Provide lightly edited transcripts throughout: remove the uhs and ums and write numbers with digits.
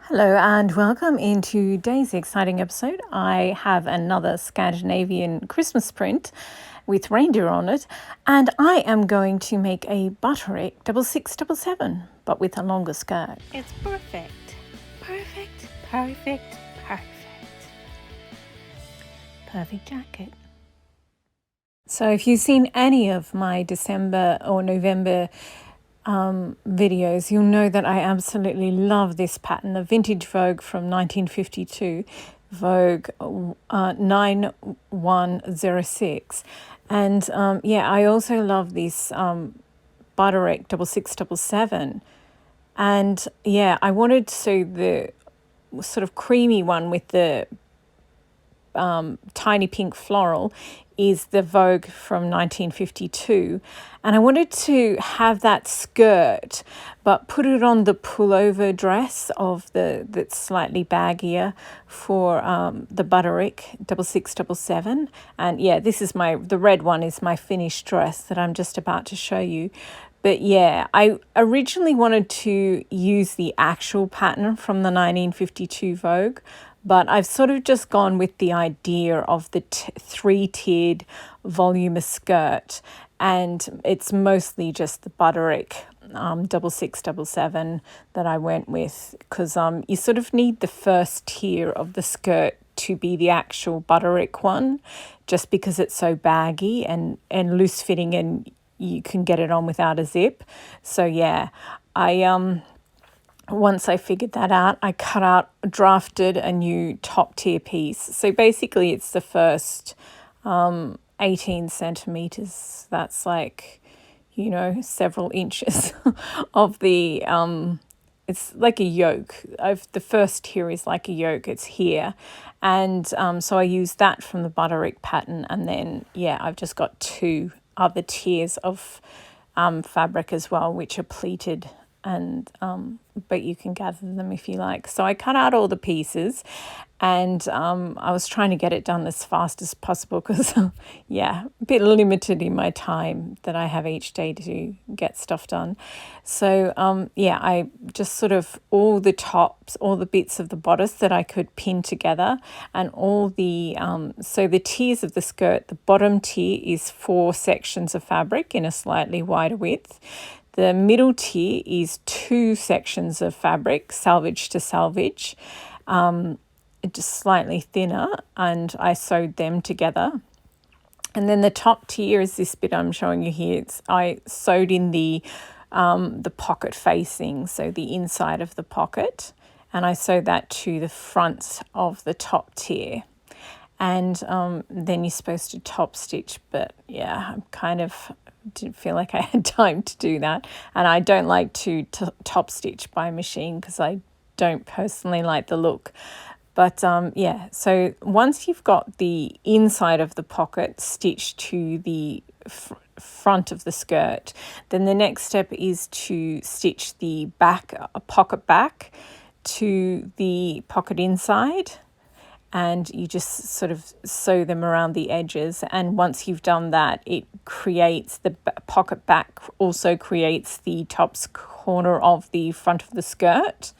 Hello and welcome into today's exciting episode. I have another Scandinavian Christmas print with reindeer on it, and I am going to make a butterick 6677, but with a longer skirt. It's perfect. Perfect, perfect, perfect. Perfect jacket. So if you've seen any of my December or November videos, you'll know that I absolutely love this pattern, the vintage Vogue from 1952, Vogue 9106. And I also love this butterick 6677. And I wanted the sort of creamy one with the tiny pink floral is the Vogue from 1952, and I wanted to have that skirt but put it on the pullover dress of that's slightly baggier for the butterick 6677. And this is the red one is my finished dress that I'm just about to show you. But I originally wanted to use the actual pattern from the 1952 Vogue, but I've sort of just gone with the idea of the three-tiered voluminous skirt, and it's mostly just the butterick 6677 that I went with, because you sort of need the first tier of the skirt to be the actual butterick one, just because it's so baggy and loose fitting, and you can get it on without a zip. So once I figured that out, I drafted a new top tier piece. So basically it's the first 18 centimeters. That's like, several inches of the, it's like a yoke. The first tier is like a yoke, it's here. And so I used that from the butterick pattern. And then, I've just got two other tiers of fabric as well, which are pleated, and but you can gather them if you like. So I cut out all the pieces, and I was trying to get it done as fast as possible because a bit limited in my time that I have each day to get stuff done. So I just sort of all the tops, all the bits of the bodice that I could pin together, and all the so the tiers of the skirt, the bottom tier is 4 sections of fabric in a slightly wider width. The middle tier is 2 sections of fabric, selvage to selvage, just slightly thinner, and I sewed them together. And then the top tier is this bit I'm showing you here. I sewed in the pocket facing, so the inside of the pocket, and I sewed that to the front of the top tier. And then you're supposed to top stitch, but I'm kind of didn't feel like I had time to do that, and I don't like to top stitch by machine because I don't personally like the look. But so once you've got the inside of the pocket stitched to the front of the skirt, then the next step is to stitch the pocket back to the pocket inside, and you just sort of sew them around the edges. And once you've done that, it creates the pocket back, also creates the top corner of the front of the skirt.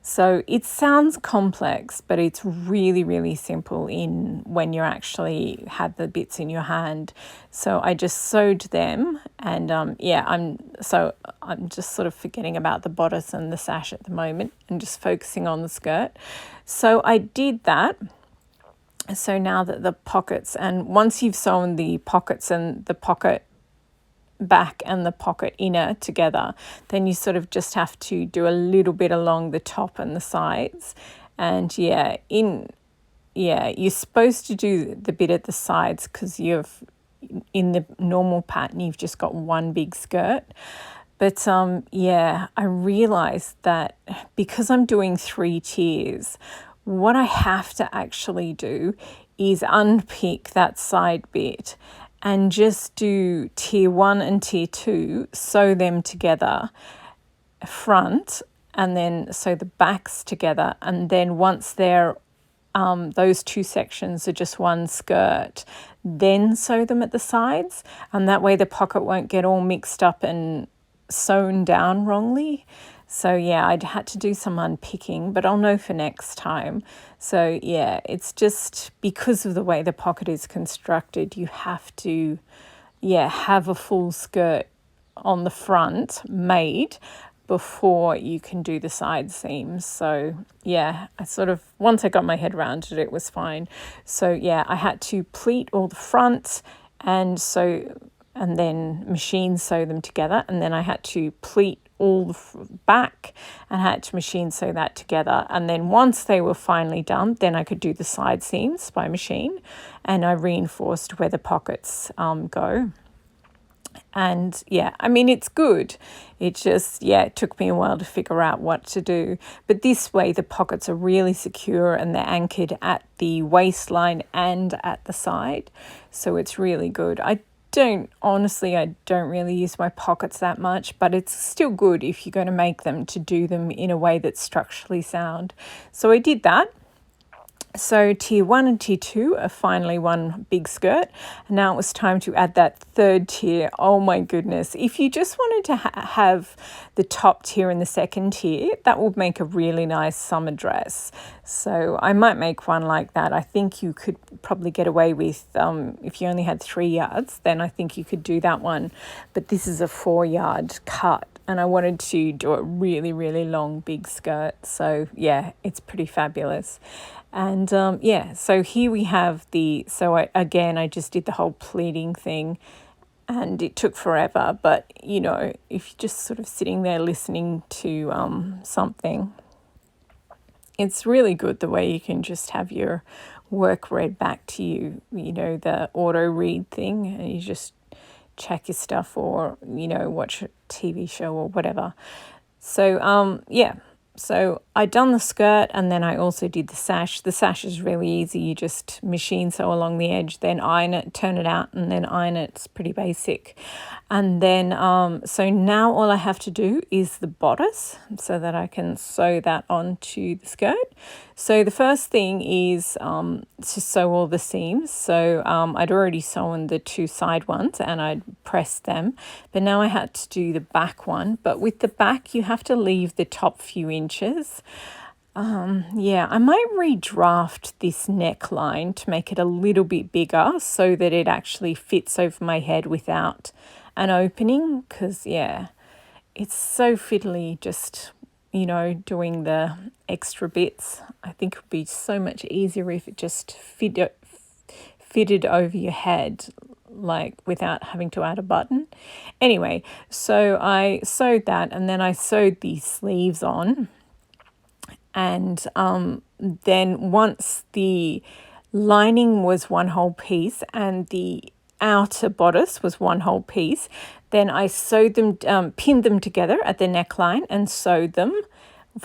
So it sounds complex, but it's really, really simple when you actually have the bits in your hand. So I just sewed them, and I'm just sort of forgetting about the bodice and the sash at the moment and just focusing on the skirt. So I did that. So now that the pockets, and once you've sewn the pockets and the pocket back and the pocket inner together, then you sort of just have to do a little bit along the top and the sides. And you're supposed to do the bit at the sides because in the normal pattern you've just got one big skirt. But I realized that because I'm doing 3 tiers, what I have to actually do is unpick that side bit and just do tier 1 and tier 2, sew them together front, and then sew the backs together. And then once they're those 2 sections are just one skirt, then sew them at the sides, and that way the pocket won't get all mixed up and sewn down wrongly. So yeah, I'd had to do some unpicking, but I'll know for next time. So yeah, it's just because of the way the pocket is constructed, you have to, yeah, have a full skirt on the front made before you can do the side seams. So yeah, I sort of, once I got my head around it, it was fine. So yeah, I had to pleat all the front and then machine sew them together, and then I had to pleat all the back and had to machine sew that together. And then once they were finally done, then I could do the side seams by machine, and I reinforced where the pockets go. And yeah, I mean, it's good. It just, yeah, it took me a while to figure out what to do. But this way, the pockets are really secure and they're anchored at the waistline and at the side. So it's really good. I don't really use my pockets that much, but it's still good if you're going to make them to do them in a way that's structurally sound. So I did that. So tier 1 and tier 2 are finally one big skirt. And now it was time to add that third tier. Oh my goodness. If you just wanted to have the top tier and the second tier, that would make a really nice summer dress. So I might make one like that. I think you could probably get away with, if you only had 3 yards, then I think you could do that one. But this is a 4-yard cut, and I wanted to do a really, really long, big skirt. So yeah, it's pretty fabulous. And yeah, so here we have I just did the whole pleating thing, and it took forever. But, you know, if you're just sort of sitting there listening to something, it's really good the way you can just have your work read back to you, you know, the auto read thing, and you just check your stuff or, you know, watch a TV show or whatever. So, yeah. So I done the skirt, and then I also did the sash. The sash is really easy. You just machine sew along the edge, then iron it, turn it out, and then iron it. It's pretty basic. And then, so now all I have to do is the bodice so that I can sew that onto the skirt. So the first thing is to sew all the seams. So I'd already sewn the 2 side ones and I'd pressed them, but now I had to do the back one. But with the back, you have to leave the top few inches. Yeah, I might redraft this neckline to make it a little bit bigger so that it actually fits over my head without an opening, because yeah, it's so fiddly just, you know, doing the extra bits. I think it would be so much easier if it just fitted over your head, like without having to add a button. Anyway, so I sewed that, and then I sewed the sleeves on. And then once the lining was one whole piece and the outer bodice was one whole piece, then I sewed them, pinned them together at the neckline and sewed them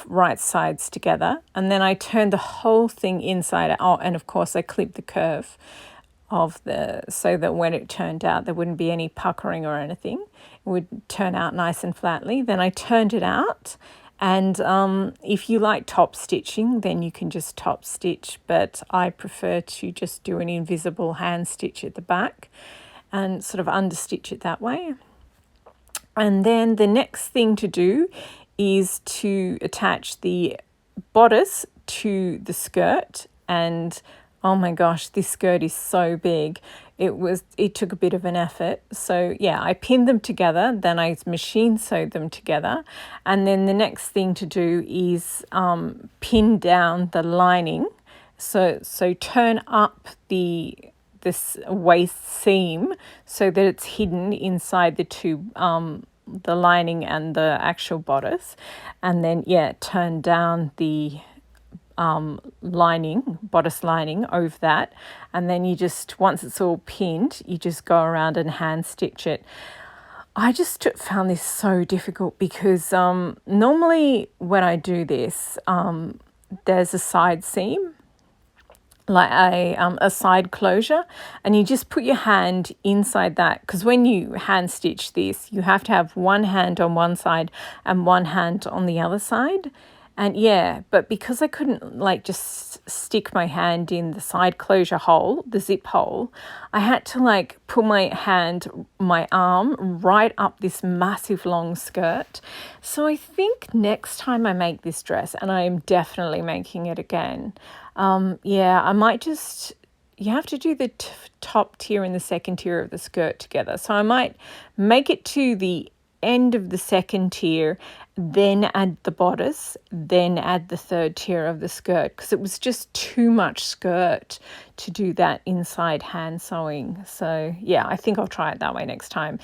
right sides together. And then I turned the whole thing inside out. Oh, and of course I clipped the curve of so that when it turned out, there wouldn't be any puckering or anything. It would turn out nice and flatly. Then I turned it out. And if you like top stitching, then you can just top stitch, but I prefer to just do an invisible hand stitch at the back and sort of understitch it that way. And then the next thing to do is to attach the bodice to the skirt. And oh my gosh, this skirt is so big. It took a bit of an effort. So yeah, I pinned them together, then I machine sewed them together. And then the next thing to do is pin down the lining. So turn up this waist seam so that it's hidden inside the two, the lining and the actual bodice. And then yeah, turn down the bodice lining over that, and then you just, once it's all pinned, you just go around and hand stitch it. I just found this so difficult because normally when I do this, there's a side seam, like a side closure, and you just put your hand inside that, because when you hand stitch this, you have to have one hand on one side and one hand on the other side. And yeah, but because I couldn't like just stick my hand in the side closure hole, the zip hole, I had to like put my arm right up this massive long skirt. So I think next time I make this dress, and I am definitely making it again, I might just, you have to do the top tier and the second tier of the skirt together. So I might make it to the end of the second tier, then add the bodice, then add the third tier of the skirt, because it was just too much skirt to do that inside hand sewing. So yeah, I think I'll try it that way next time.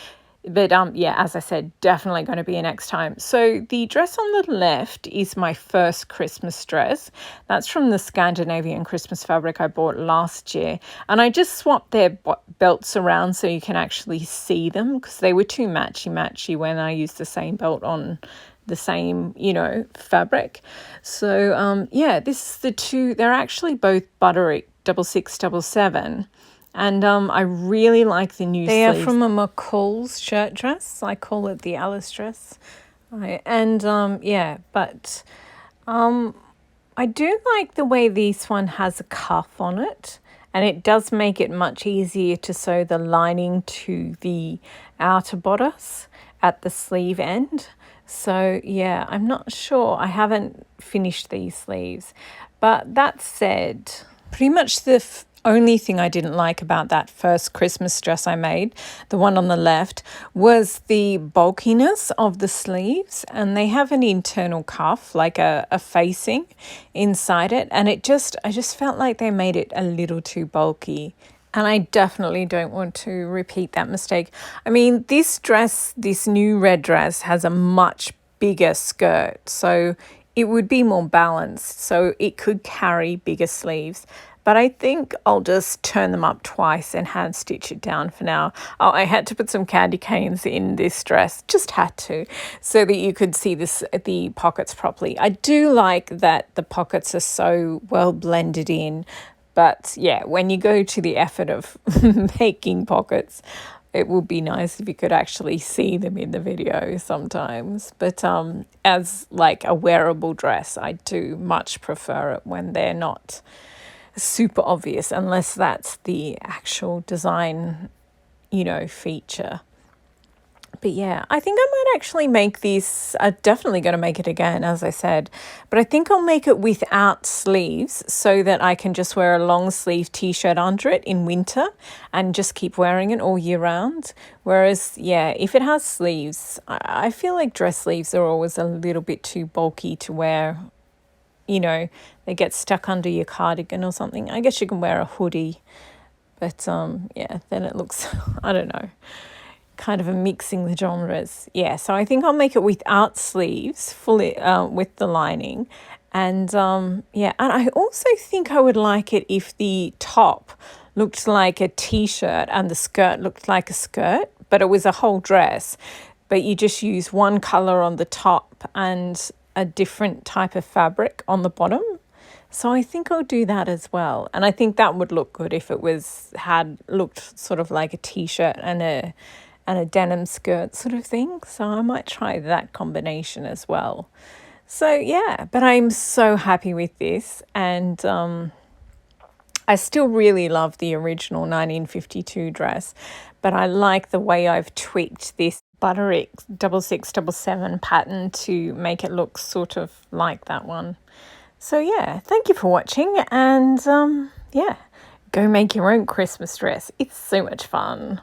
But as I said, definitely going to be a next time. So the dress on the left is my first Christmas dress. That's from the Scandinavian Christmas fabric I bought last year. And I just swapped their belts around so you can actually see them, because they were too matchy when I used the same belt on the same, fabric. So this is the two. They're actually both Butterick 6677. And I really like the new sleeves. They are from a McCall's shirt dress. I call it the Alice dress. But I do like the way this one has a cuff on it. And it does make it much easier to sew the lining to the outer bodice at the sleeve end. So yeah, I'm not sure. I haven't finished these sleeves. But that said, pretty much the only thing I didn't like about that first Christmas dress I made, the one on the left, was the bulkiness of the sleeves. And they have an internal cuff, like a facing inside it. And I just felt like they made it a little too bulky. And I definitely don't want to repeat that mistake. I mean, this new red dress has a much bigger skirt. So it would be more balanced. So it could carry bigger sleeves. But I think I'll just turn them up twice and hand stitch it down for now. Oh, I had to put some candy canes in this dress, just had to, so that you could see the pockets properly. I do like that the pockets are so well blended in. But yeah, when you go to the effort of making pockets, it would be nice if you could actually see them in the video sometimes. But as like a wearable dress, I do much prefer it when they're not super obvious, unless that's the actual design, feature. But yeah, I think I might actually make this. I'm definitely going to make it again, as I said. But I think I'll make it without sleeves so that I can just wear a long sleeve t-shirt under it in winter and just keep wearing it all year round. Whereas, if it has sleeves, I feel like dress sleeves are always a little bit too bulky to wear. They get stuck under your cardigan or something. I guess you can wear a hoodie. But, then it looks, I don't know, kind of a mixing the genres. Yeah, so I think I'll make it without sleeves, fully with the lining. And, and I also think I would like it if the top looked like a t-shirt and the skirt looked like a skirt, but it was a whole dress. But you just use one colour on the top and a different type of fabric on the bottom. So I think I'll do that as well. And I think that would look good if it looked sort of like a t-shirt and a denim skirt sort of thing. So I might try that combination as well. So yeah, but I'm so happy with this. And I still really love the original 1952 dress, but I like the way I've tweaked this Butterick 6677 pattern to make it look sort of like that one. So yeah, thank you for watching, and go make your own Christmas dress. It's so much fun.